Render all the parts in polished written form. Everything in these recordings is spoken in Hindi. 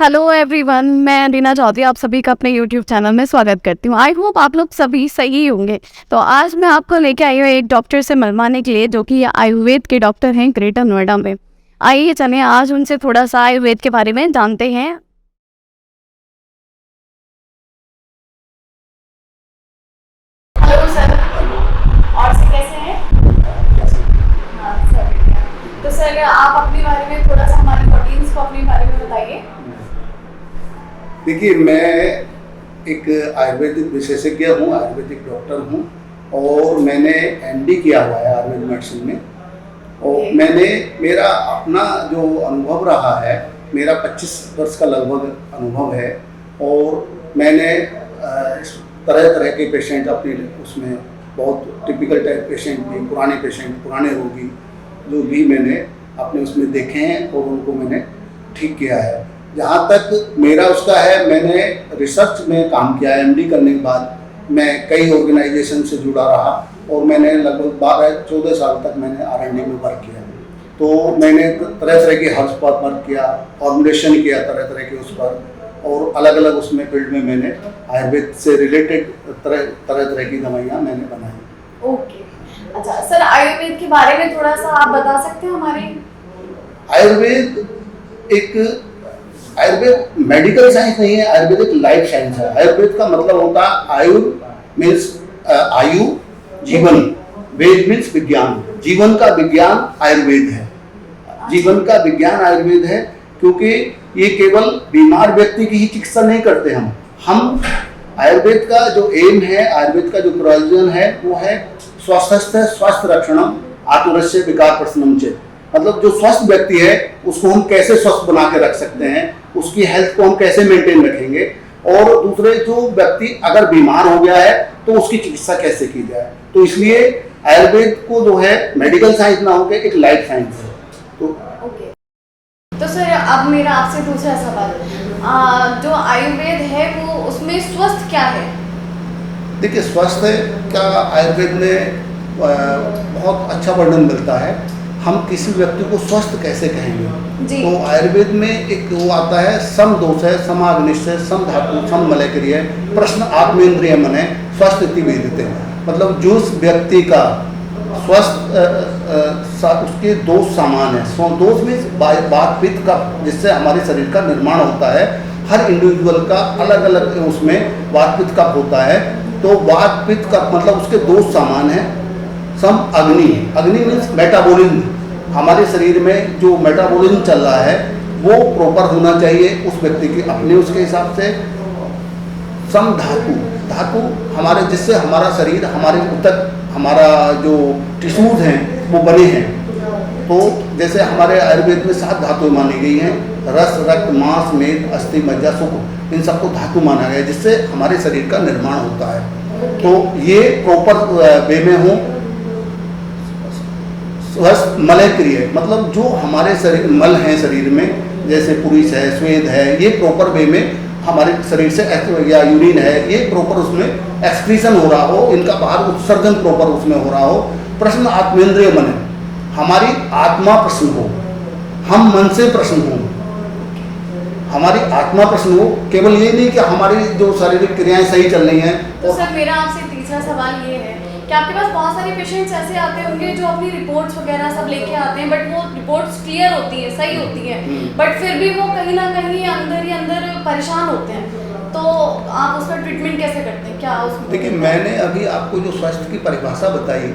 हेलो एवरीवन, मैं रीना चौधरी आप सभी का अपने यूट्यूब चैनल में स्वागत करती हूँ। आई होप आप लोग सभी सही होंगे। तो आज मैं आपको लेके आई हूँ एक डॉक्टर से मिलवाने के लिए, जो कि आयुर्वेद के डॉक्टर हैं ग्रेटर नोएडा में। आइए चलें आज उनसे थोड़ा सा आयुर्वेद के बारे में जानते हैं। हेलो सर, और से कैसे हैं? हाँ सर, बढ़िया। तो सर आप अपने बारे में थोड़ा सा हमारे ऑडियंस को अपने बारे में बताइए। देखिए, मैं एक आयुर्वेदिक विशेषज्ञ हूँ, आयुर्वेदिक डॉक्टर हूँ और मैंने एमडी किया हुआ है आयुर्वेद मेडिसिन में। और मैंने मेरा अपना जो अनुभव रहा है, मेरा 25 वर्ष का लगभग अनुभव है। और मैंने तरह तरह के पेशेंट अपने उसमें, बहुत टिपिकल टाइप पेशेंट भी, पुराने पेशेंट, पुराने रोगी जो भी मैंने अपने उसमें देखे हैं और उनको मैंने ठीक किया है। जहाँ तक मेरा उसका है, मैंने रिसर्च में काम किया है। एमडी करने के बाद मैं कई ऑर्गेनाइजेशन से जुड़ा रहा और मैंने लगभग 12-14 साल तक मैंने R&D में वर्क किया। तो मैंने तरह तरह के हर्ब्स पर वर्क किया, फॉर्मुलेशन किया तरह तरह के उस पर, और अलग अलग उसमें फील्ड में मैंने आयुर्वेद से रिलेटेड तरह तरह की दवाइयाँ मैंने बनाई। ओके, अच्छा सर, आयुर्वेद के बारे में थोड़ा सा आप बता सकते हैं हमारे? आयुर्वेद मेडिकल साइंस नहीं है, आयुर्वेद एक लाइफ साइंस है। आयुर्वेद का मतलब होता है आयु मीन्स आयु, जीवन, वेद मीन्स विज्ञान। जीवन का विज्ञान आयुर्वेद है, जीवन का विज्ञान आयुर्वेद है। क्योंकि ये केवल बीमार व्यक्ति की ही चिकित्सा नहीं करते हम आयुर्वेद का जो एम है, आयुर्वेद का जो प्रयोजन है वो है स्वस्थ स्वास्थ्य रक्षणम आतुरस्य विकार प्रशमनम चेत। मतलब जो स्वस्थ व्यक्ति है उसको हम कैसे स्वस्थ बना के रख सकते हैं, उसकी हेल्थ को हम कैसे मेंटेन रखेंगे, और दूसरे जो व्यक्ति अगर बीमार हो गया है तो उसकी चिकित्सा कैसे की जाए। तो इसलिए आयुर्वेद को जो है मेडिकल साइंस ना होकर एक लाइफ साइंस है। तो सर अब मेरा आपसे दूसरा सवाल, जो आयुर्वेद है वो उसमें स्वस्थ क्या है? देखिए, स्वास्थ्य का आयुर्वेद में बहुत अच्छा वर्णन मिलता है। हम किसी व्यक्ति को स्वस्थ कैसे कहेंगे? तो आयुर्वेद में एक वो आता है, सम दोष है, समाग्निश्चय, सम धातु, सम मलयक्रिय, प्रश्न आत्मेंद्रिय मन है, स्वस्थ इति वेदिते। मतलब जो व्यक्ति का स्वस्थ उसके दोष समान है। दोष में वात पित्त का, जिससे हमारे शरीर का निर्माण होता है। हर इंडिविजुअल का अलग अलग उसमें वात पित्त कफ होता है। तो वात पित्त का मतलब उसके दोष समान है। सम अग्नि, अग्नि मीन्स मेटाबॉलिज्म। हमारे शरीर में जो मेटाबॉलिज्म चल रहा है वो प्रॉपर होना चाहिए उस व्यक्ति के अपने उसके हिसाब से। सम धातु, धातु हमारे, जिससे हमारा शरीर, हमारे तक हमारा जो टिश्यूज हैं वो बने हैं। तो जैसे हमारे आयुर्वेद में 7 धातुएं मानी गई हैं, रस, रक्त, मांस, मेद, अस्थि, मज्जा, शुक्र, इन सबको धातु माना गया है, जिससे हमारे शरीर का निर्माण होता है। तो ये प्रॉपर वे में हो। स्वस्थ मलयक्रिय, मतलब जो हमारे शरीर मल हैं शरीर में, जैसे पुरुष है, स्वेद है, ये प्रॉपर वे में हमारे शरीर से, या यूरिन है, ये प्रॉपर उसमें एक्सक्रीशन हो रहा हो, इनका बाहर उत्सर्जन प्रॉपर उसमें हो रहा हो। प्रश्न आत्मेंद्रिय मन, हमारी आत्मा प्रश्न हो, हम मन से प्रश्न हो, हमारी आत्मा प्रश्न हो। केवल ये नहीं कि हमारी जो शारीरिक क्रियाएं सही चल रही हैं। तो सर मेरा आपसे तीसरा सवाल ये है कि आपके पास बहुत सारे पेशेंट्स ऐसे आते होंगे जो अपनी रिपोर्ट्स वगैरह सब लेके आते हैं, बट वो रिपोर्ट्स क्लियर होती हैं, सही होती हैं, बट फिर भी वो कहीं ना कहीं अंदर ही अंदर परेशान होते हैं। तो आप उसका ट्रीटमेंट कैसे करते हैं? क्या उसमें? देखिए, मैंने अभी आपको जो स्वास्थ्य की परिभाषा बताई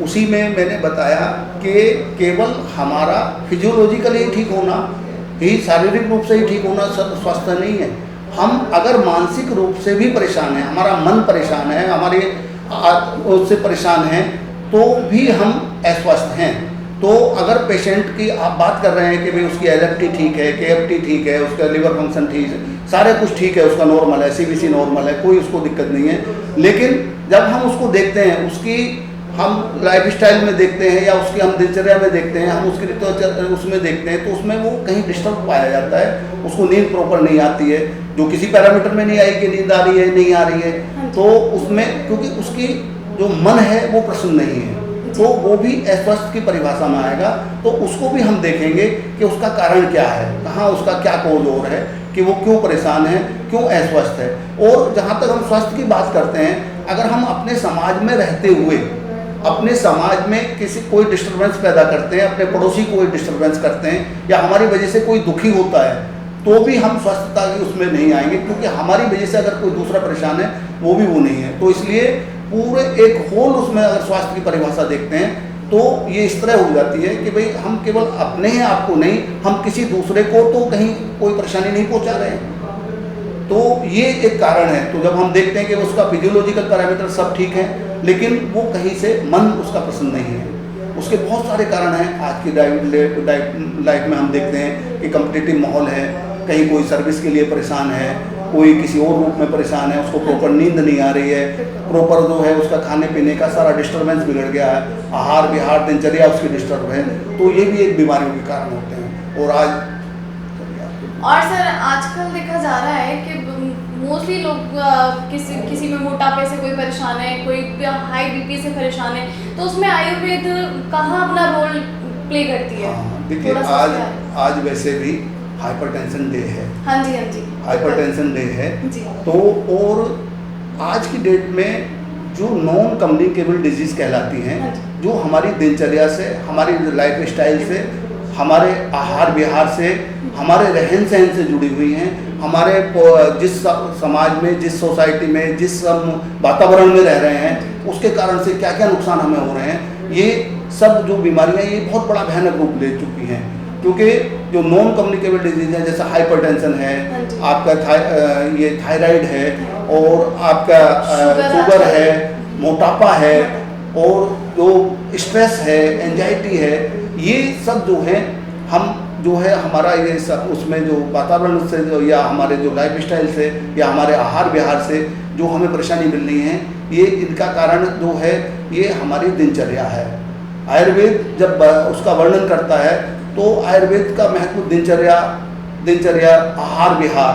उसी में मैंने बताया कि केवल हमारा फिजियोलॉजिकली ठीक होना ही, शारीरिक रूप से ही ठीक होना स्वास्थ्य नहीं है। हम अगर मानसिक रूप से भी परेशान हैं, हमारा मन परेशान है, हमारे उससे परेशान हैं, तो भी हम अस्वस्थ हैं। तो अगर पेशेंट की आप बात कर रहे हैं कि भाई उसकी एलएफटी ठीक है, केएफटी ठीक है, उसका लिवर फंक्शन ठीक है, सारे कुछ ठीक है, उसका नॉर्मल है, सीबीसी नॉर्मल है, कोई उसको दिक्कत नहीं है, लेकिन जब हम उसको देखते हैं, उसकी हम लाइफस्टाइल में देखते हैं या उसकी हम दिनचर्या में देखते हैं, हम उसकी उसमें देखते हैं, तो उसमें वो कहीं डिस्टर्ब पाया जाता है। उसको नींद प्रॉपर नहीं आती है, जो किसी पैरामीटर में नहीं आई कि नींद आ रही है, नहीं आ रही है, तो उसमें क्योंकि उसकी जो मन है वो प्रसन्न नहीं है। तो वो भी अस्वस्थ की परिभाषा में आएगा। तो उसको भी हम देखेंगे कि उसका कारण क्या है, कहाँ उसका क्या कोज और है कि वो क्यों परेशान है, क्यों अस्वस्थ है। और जहाँ तक हम स्वास्थ्य की बात करते हैं, अगर हम अपने समाज में रहते हुए अपने समाज में किसी कोई डिस्टर्बेंस पैदा करते हैं, अपने पड़ोसी को कोई डिस्टर्बेंस करते हैं, या हमारी वजह से कोई दुखी होता है, तो भी हम स्वस्थता की उसमें नहीं आएंगे, क्योंकि हमारी वजह से अगर कोई दूसरा परेशान है वो भी वो नहीं है। तो इसलिए पूरे एक होल उसमें अगर स्वास्थ्य की परिभाषा देखते हैं तो ये इस तरह हो जाती है कि भाई हम केवल अपने ही आप को नहीं, हम किसी दूसरे को तो कहीं कोई परेशानी नहीं पहुंचा रहे हैं। तो ये एक कारण है। तो जब हम देखते हैं कि उसका फिजियोलॉजिकल पैरामीटर सब ठीक है, लेकिन वो कहीं से मन उसका प्रसन्न नहीं है, उसके बहुत सारे कारण हैं। आज की लाइफ में हम देखते हैं कि कम्पिटिटिव माहौल है, कहीं कोई सर्विस के लिए परेशान है, कोई किसी और रूप में परेशान है, उसको प्रॉपर नींद नहीं आ रही है, प्रॉपर जो है उसका खाने पीने का सारा डिस्टर्बेंस बिगड़ गया है, आहार विहार दिनचर्या उसकी डिस्टर्ब है। तो ये भी एक बीमारियों के कारण होते हैं। और सर आजकल देखा जा रहा है कि मोस्टली लोग किसी में मोटापे से कोई परेशान है, कोई हाई बीपी से परेशान है, तो उसमें आयुर्वेद कहाँ अपना रोल प्ले करती है? देखिए आज वैसे भी हाइपरटेंशन डे है। हाँ जी, हाँ जी, हाइपरटेंशन डे है जी। तो और आज की डेट में जो नॉन कम्युनिकेबल डिजीज कहलाती हैं, हाँ जो हमारी दिनचर्या से, हमारी लाइफ स्टाइल से, हमारे आहार विहार से, हमारे रहन सहन से जुड़ी हुई हैं, हमारे जिस समाज में, जिस सोसाइटी में, जिस वातावरण में रह रहे हैं, उसके कारण से क्या क्या नुकसान हमें हो रहे हैं, ये सब जो बीमारियां ये बहुत बड़ा भयानक रूप ले चुकी हैं। क्योंकि जो नॉन कम्युनिकेबल डिजीज है, जैसे हाइपरटेंशन है, आपका ये थायराइड है, और आपका शुगर है, मोटापा है, और जो स्ट्रेस है, एंजाइटी है, ये सब जो है हम जो है हमारा ये सब उसमें जो वातावरण से जो, या हमारे जो लाइफ स्टाइल से, या हमारे आहार विहार से जो हमें परेशानी मिल रही है, ये इनका कारण जो है ये हमारी दिनचर्या है। आयुर्वेद जब उसका वर्णन करता है तो आयुर्वेद का महत्व दिनचर्या आहार विहार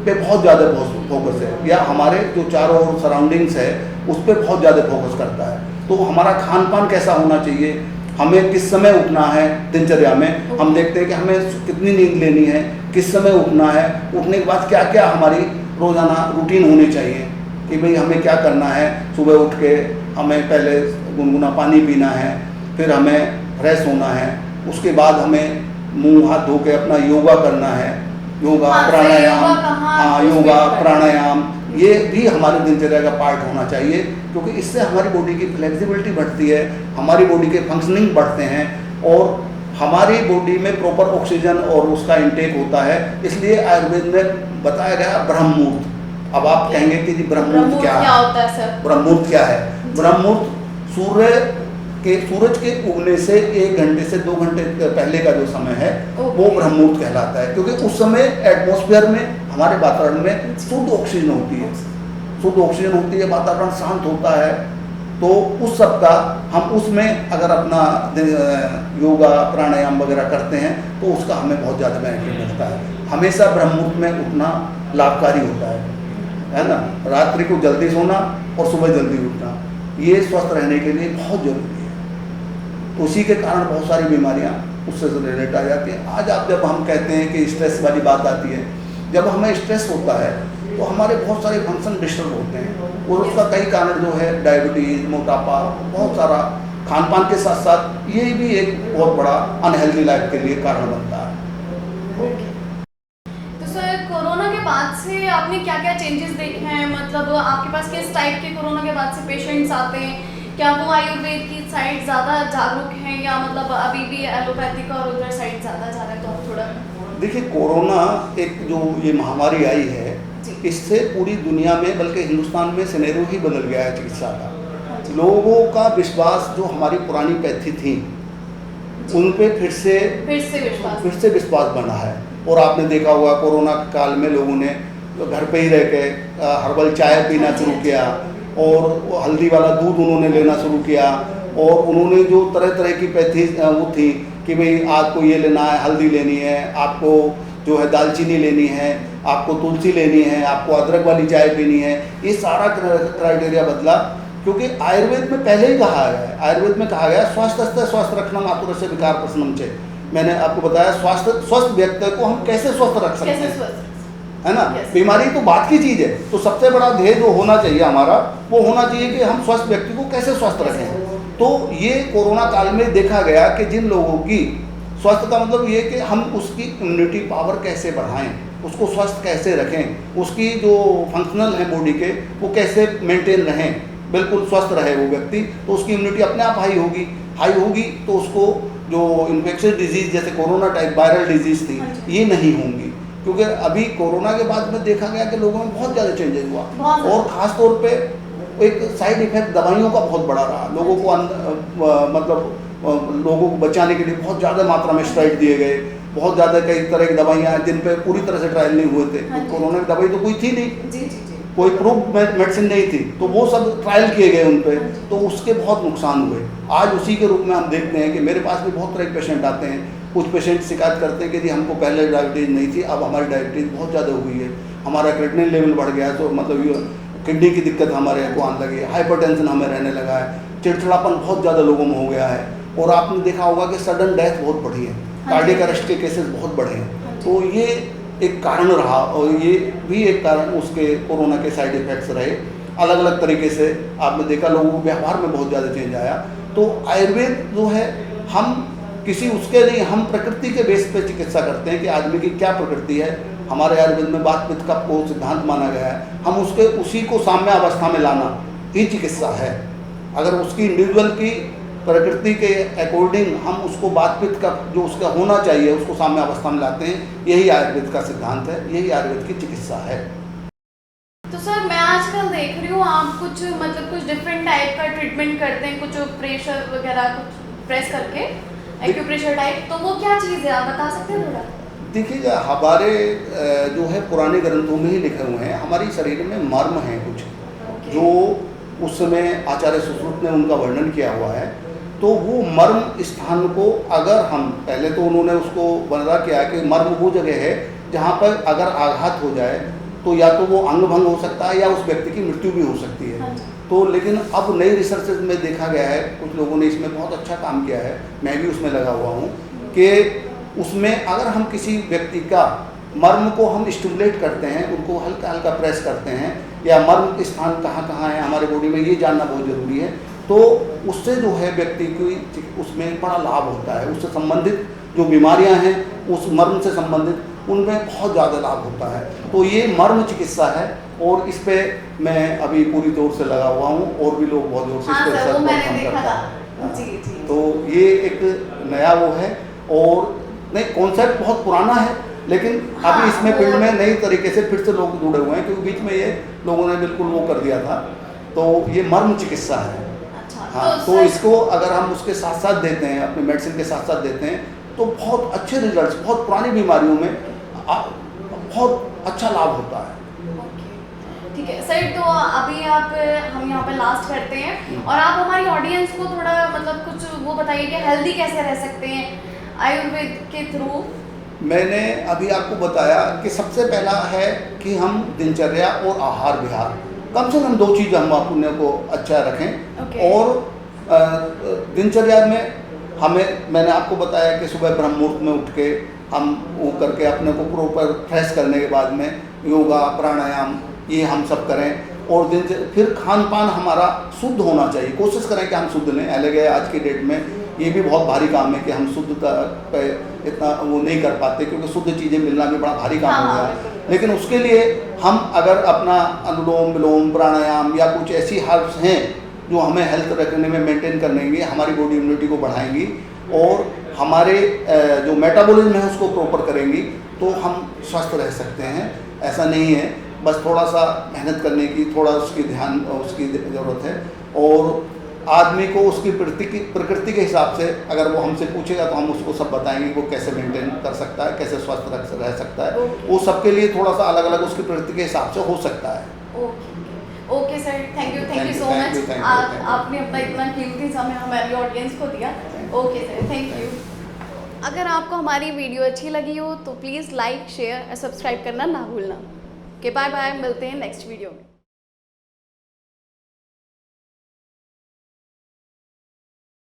पे बहुत ज़्यादा फोकस है, या हमारे जो चारों ओर सराउंडिंग्स है उस पर बहुत ज़्यादा फोकस करता है। तो हमारा खान पान कैसा होना चाहिए, हमें किस समय उठना है, दिनचर्या में हम देखते हैं कि हमें कितनी नींद लेनी है, किस समय उठना है, उठने के बाद क्या क्या हमारी रोज़ाना रूटीन होनी चाहिए कि भाई हमें क्या करना है। सुबह उठ के हमें पहले गुनगुना पानी पीना है, फिर हमें फ्रेश होना है, उसके बाद हमें मुंह हाथ धो के अपना योगा करना है, योगा प्राणायाम ये भी हमारे दिनचर्या का पार्ट होना चाहिए, क्योंकि इससे हमारी बॉडी की फ्लेक्सिबिलिटी बढ़ती है, हमारी बॉडी के फंक्शनिंग बढ़ते हैं, और हमारी बॉडी में प्रॉपर ऑक्सीजन और उसका इंटेक होता है। इसलिए आयुर्वेद में बताया गया ब्रह्म मुहूर्त। अब आप कहेंगे कि जी ब्रह्म मुहूर्त क्या होता है सर? ब्रह्म मुहूर्त क्या है? ब्रह्म मुहूर्त सूरज के उगने से 1 घंटे से 2 घंटे पहले का जो समय है वो ब्रह्म मुहूर्त कहलाता है, क्योंकि उस समय एटमॉस्फेयर में, हमारे वातावरण में शुद्ध ऑक्सीजन होती है, वातावरण शांत होता है। तो उस सब का हम उसमें अगर अपना योगा प्राणायाम वगैरह करते हैं तो उसका हमें बहुत ज़्यादा बेनिफिट मिलता है। हमेशा ब्रह्म मुहूर्त में उठना लाभकारी होता है ना। रात्रि को जल्दी सोना और सुबह जल्दी उठना, ये स्वस्थ रहने के लिए बहुत जरूरी है। उसी के कारण बहुत सारी बीमारियां उससे रिलेटेड आ जाती हैं। आज आप जब हम कहते हैं कि स्ट्रेस वाली बात आती है, जब हमें स्ट्रेस होता है तो हमारे बहुत सारे फंक्शन डिस्टर्ब होते हैं, और उसका कई कारण जो है डायबिटीज, मोटापा, बहुत सारा खान पान के साथ साथ ये भी एक बहुत बड़ा अनहेल्दी लाइफ के लिए कारण बनता है। तो सर कोरोना के बाद से आपने क्या क्या चेंजेस देखे हैं? मतलब आपके पास किस टाइप के कोरोना के बाद से पेशेंट्स आते हैं? क्या वो आयुर्वेद की साइड ज़्यादा जागरूक हैं, या मतलब अभी भी एलोपैथिक और उधर साइड ज़्यादा जा रहा है? तो आप थोड़ा देखिए, कोरोना एक जो ये महामारी आई है, इससे पूरी दुनिया में बल्कि हिंदुस्तान में सिनेरियो ही बदल गया है चिकित्सा का। लोगों का विश्वास जो हमारी पुरानी पैथी थी उन पे फिर से विश्वास बना है। और आपने देखा होगा कोरोना काल में लोगों ने घर पे ही रह के हर्बल चाय पीना शुरू किया, और हल्दी वाला दूध उन्होंने लेना शुरू किया, और उन्होंने जो तरह तरह की पैथी वो थी कि भाई आपको ये लेना है, हल्दी लेनी है, आपको जो है दालचीनी लेनी है, आपको तुलसी लेनी है, आपको अदरक वाली चाय पीनी है। ये सारा क्राइटेरिया बदला, क्योंकि आयुर्वेद में पहले ही कहा गया है, आयुर्वेद में कहा गया स्वस्थ स्वस्थ रखना मातुरस्य विकार प्रश्नम चे। मैंने आपको बताया स्वस्थ व्यक्ति को हम कैसे स्वस्थ रख सकते हैं, है ना। बीमारी तो बात की चीज़ है, तो सबसे बड़ा ध्येय जो होना चाहिए हमारा वो होना चाहिए कि हम स्वस्थ व्यक्ति को कैसे स्वस्थ रखें। तो ये कोरोना काल में देखा गया कि जिन लोगों की स्वस्थ का मतलब ये कि हम उसकी इम्यूनिटी पावर कैसे बढ़ाएं, उसको स्वस्थ कैसे रखें, उसकी जो फंक्शनल है बॉडी के वो कैसे मेंटेन रहें, बिल्कुल स्वस्थ रहे वो व्यक्ति, तो उसकी इम्यूनिटी अपने आप हाई होगी तो उसको जो इन्फेक्शियस डिजीज जैसे कोरोना टाइप वायरल डिजीज थी ये नहीं होंगी। क्योंकि अभी कोरोना के बाद में देखा गया कि लोगों में बहुत ज़्यादा चेंजेस हुआ और ख़ास तौर पे एक साइड इफेक्ट दवाइयों का बहुत बड़ा रहा। लोगों को लोगों को बचाने के लिए बहुत ज़्यादा मात्रा में स्टेरॉइड दिए गए, बहुत ज़्यादा कई तरह की दवाइयाँ जिन पे पूरी तरह से ट्रायल नहीं हुए थे। कोरोना की दवाई तो कोई थी नहीं, कोई प्रूफ मेडिसिन नहीं थी, तो वो सब ट्रायल किए गए उन पर, तो उसके बहुत नुकसान हुए। आज उसी के रूप में हम देखते हैं कि मेरे पास भी बहुत तरह के पेशेंट आते हैं। कुछ पेशेंट शिकायत करते हैं कि जी हमको पहले डायबिटीज़ नहीं थी, अब हमारी डायबिटीज़ बहुत ज़्यादा हुई है, हमारा क्रिएटिनिन लेवल बढ़ गया, तो मतलब किडनी की दिक्कत हमारे को आने लगी है, हाइपरटेंशन हमें रहने लगा है, चिड़चिड़ापन बहुत ज़्यादा लोगों में हो गया है। और आपने देखा होगा कि सडन डेथ बहुत बढ़ी है, कार्डियक अरेस्ट के केसेस बहुत बढ़े हैं। तो ये एक कारण रहा और ये भी एक कारण उसके कोरोना के साइड इफ़ेक्ट्स रहे। अलग अलग तरीके से आपने देखा लोगों के व्यवहार में बहुत ज़्यादा चेंज आया। तो आयुर्वेद जो है हम किसी उसके नहीं, हम प्रकृति के बेस पे चिकित्सा करते हैं कि आदमी की क्या प्रकृति है। हमारे आयुर्वेद में वात पित्त का को सिद्धांत माना गया है, हम उसी को साम्य अवस्था में लाना ही चिकित्सा है। अगर उसकी इंडिविजुअल की प्रकृति के अकॉर्डिंग हम उसको वात पित्त का जो उसका होना चाहिए उसको साम्य अवस्था में लाते हैं, यही आयुर्वेद का सिद्धांत है, यही आयुर्वेद की चिकित्सा है। तो सर मैं आजकल देख रही हूँ आप कुछ डिफरेंट टाइप का ट्रीटमेंट करते हैं, कुछ प्रेशर वगैरह कुछ प्रेस करके एक्यूप्रेशर टाइप, तो वो क्या चीज़ है आप बता सकते हैं थोड़ा? देखिए हमारे जो है पुराने ग्रंथों में ही लिखे हुए हैं, हमारे शरीर में मर्म हैं कुछ जो उस समय आचार्य सुश्रुत ने उनका वर्णन किया हुआ है। तो वो मर्म स्थान को अगर हम पहले तो उन्होंने उसको वर्णन किया कि मर्म वो जगह है जहाँ पर अगर आघात हो जाए तो या तो वो अंग भंग हो सकता है या उस व्यक्ति की मृत्यु भी हो सकती है। तो लेकिन अब नई रिसर्च में देखा गया है, कुछ लोगों ने इसमें बहुत अच्छा काम किया है, मैं भी उसमें लगा हुआ हूँ, कि उसमें अगर हम किसी व्यक्ति का मर्म को हम स्टिमुलेट करते हैं, उनको हल्का हल्का प्रेस करते हैं, या मर्म स्थान कहाँ कहाँ है हमारे बॉडी में ये जानना बहुत ज़रूरी है, तो उससे जो है व्यक्ति की उसमें बड़ा लाभ होता है। उससे संबंधित जो बीमारियां हैं उस मर्म से संबंधित उनमें बहुत ज़्यादा लाभ होता है। तो ये मर्म चिकित्सा है और इस पे मैं अभी पूरी तौर से लगा हुआ हूँ और भी लोग बहुत जोर से इस पर काम करता है। तो ये एक नया वो है और नहीं कॉन्सेप्ट बहुत पुराना है, लेकिन अभी इसमें फील्ड में नई तरीके से फिर से लोग जुड़े हुए हैं, क्योंकि बीच में ये लोगों ने बिल्कुल वो कर दिया था। तो ये मर्म चिकित्सा है। हाँ, तो इसको अगर हम उसके साथ साथ देते हैं, अपने मेडिसिन के साथ साथ देते हैं, तो बहुत अच्छे रिजल्ट्स, बहुत पुरानी बीमारियों में बहुत अच्छा लाभ होता है। ठीक है सर, तो अभी हम यहाँ पे लास्ट करते हैं और आप हमारी ऑडियंस को थोड़ा मतलब कुछ वो बताइए कि हेल्दी कैसे रह सकते हैं आयुर्वेद के थ्रू। मैंने अभी आपको बताया कि सबसे पहला है कि हम दिनचर्या और आहार विहार कम से कम 2 चीज़ हम अपने को अच्छा रखें। और दिनचर्या में मैंने आपको बताया कि सुबह ब्रह्म मुहूर्त में उठ के हम वो करके अपने को प्रॉपर फ्रेश करने के बाद में योगा प्राणायाम ये हम सब करें। और फिर खान पान हमारा शुद्ध होना चाहिए, कोशिश करें कि हम शुद्ध लें। अलग आज की डेट में ये भी बहुत भारी काम है कि हम शुद्धता पे इतना वो नहीं कर पाते, क्योंकि शुद्ध चीज़ें मिलना भी बड़ा भारी काम हो गया। लेकिन उसके लिए हम अगर अपना अनुलोम विलोम प्राणायाम या कुछ ऐसी हर्ब्स हैं जो हमें हेल्थ रखने में मेंटेन करनेंगी, हमारी बॉडी इम्यूनिटी को बढ़ाएंगी और हमारे जो मेटाबॉलिज्म है उसको प्रॉपर करेंगी, तो हम स्वस्थ रह सकते हैं। ऐसा नहीं है, बस थोड़ा सा मेहनत करने की, थोड़ा उसकी ज़रूरत है। और आदमी को उसकी प्रकृति के हिसाब से अगर वो हमसे पूछेगा तो हम उसको सब बताएंगे वो कैसे मेंटेन कर सकता है, कैसे स्वस्थ रह सकता है। वो सबके लिए थोड़ा सा अलग अलग उसकी प्रकृति के हिसाब से हो सकता है। Okay sir, thank you so much. आपने अपना इतना कीमती समय हमारी ऑडियंस को दिया। Okay sir, thank you. अगर आपको हमारी वीडियो अच्छी लगी हो तो प्लीज़ लाइक शेयर और सब्सक्राइब करना ना भूलना। ओके बाय बाय, मिलते हैं नेक्स्ट वीडियो में।